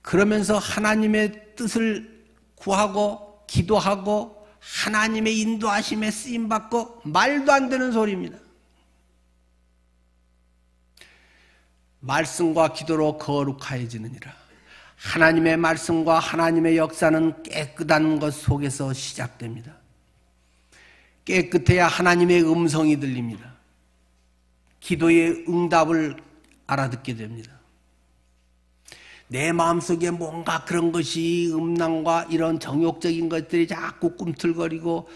그러면서 하나님의 뜻을 구하고 기도하고 하나님의 인도하심에 쓰임받고 말도 안 되는 소리입니다. 말씀과 기도로 거룩하여지느니라. 하나님의 말씀과 하나님의 역사는 깨끗한 것 속에서 시작됩니다. 깨끗해야 하나님의 음성이 들립니다. 기도의 응답을 알아듣게 됩니다. 내 마음속에 뭔가 그런 것이 음란과 이런 정욕적인 것들이 자꾸 꿈틀거리고,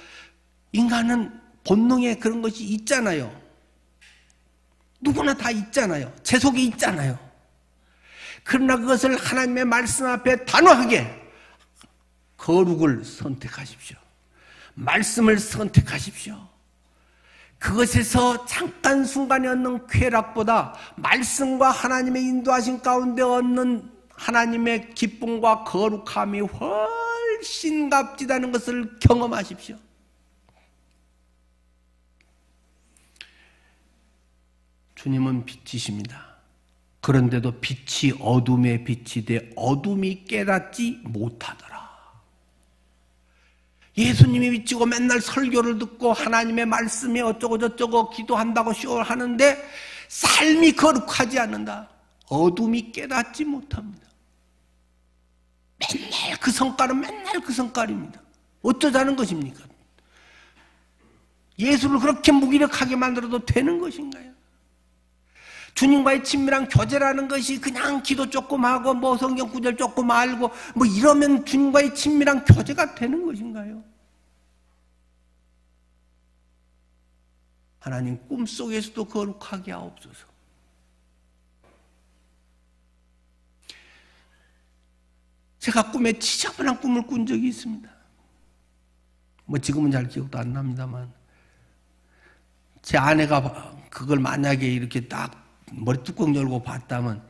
인간은 본능에 그런 것이 있잖아요. 누구나 다 있잖아요. 제 속에 있잖아요. 그러나 그것을 하나님의 말씀 앞에 단호하게 거룩을 선택하십시오. 말씀을 선택하십시오. 그것에서 잠깐 순간에 얻는 쾌락보다 말씀과 하나님의 인도하신 가운데 얻는 하나님의 기쁨과 거룩함이 훨씬 값지다는 것을 경험하십시오. 주님은 빛이십니다. 그런데도 빛이 어둠에 빛이 돼 어둠이 깨닫지 못하더라. 예수님이 비치고 맨날 설교를 듣고 하나님의 말씀에 어쩌고 저쩌고 기도한다고 쇼를 하는데 삶이 거룩하지 않는다. 어둠이 깨닫지 못합니다. 맨날 그 성깔은 맨날 그 성깔입니다. 어쩌자는 것입니까? 예수를 그렇게 무기력하게 만들어도 되는 것인가요? 주님과의 친밀한 교제라는 것이 그냥 기도 조금 하고 뭐 성경 구절 조금 알고 뭐 이러면 주님과의 친밀한 교제가 되는 것인가요? 하나님 꿈속에서도 거룩하게 하옵소서. 제가 꿈에 지저분한 꿈을 꾼 적이 있습니다. 뭐 지금은 잘 기억도 안 납니다만 제 아내가 그걸 만약에 이렇게 딱 머리 뚜껑 열고 봤다면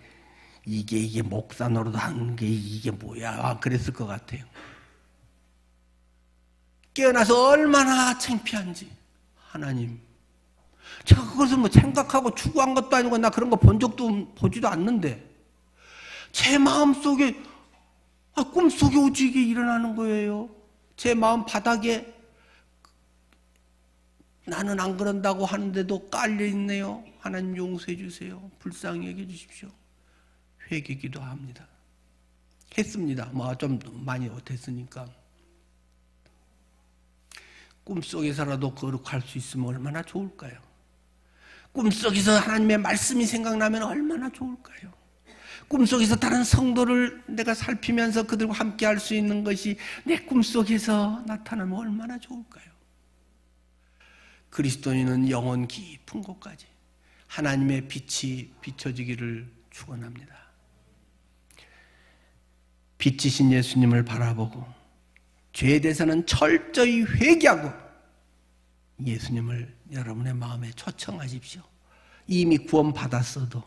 이게 목사 노릇하는 게 이게 뭐야 그랬을 것 같아요. 깨어나서 얼마나 창피한지. 하나님, 제가 그것을 뭐 생각하고 추구한 것도 아니고 나 그런 거 본 적도 보지도 않는데 제 마음속에 꿈속에 오지 이게 일어나는 거예요. 제 마음 바닥에 나는 안 그런다고 하는데도 깔려있네요. 하나님 용서해 주세요. 불쌍히 여겨 주십시오. 회개기도 합니다. 했습니다. 뭐 좀 많이 못했으니까. 꿈속에서라도 거룩할 수 있으면 얼마나 좋을까요? 꿈속에서 하나님의 말씀이 생각나면 얼마나 좋을까요? 꿈속에서 다른 성도를 내가 살피면서 그들과 함께 할 수 있는 것이 내 꿈속에서 나타나면 얼마나 좋을까요? 그리스도인은 영혼 깊은 곳까지 하나님의 빛이 비춰지기를 축원합니다. 빛이신 예수님을 바라보고 죄에 대해서는 철저히 회개하고 예수님을 여러분의 마음에 초청하십시오. 이미 구원받았어도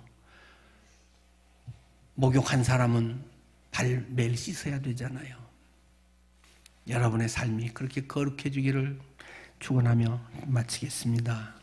목욕한 사람은 발 매일 씻어야 되잖아요. 여러분의 삶이 그렇게 거룩해지기를 축원하며 마치겠습니다.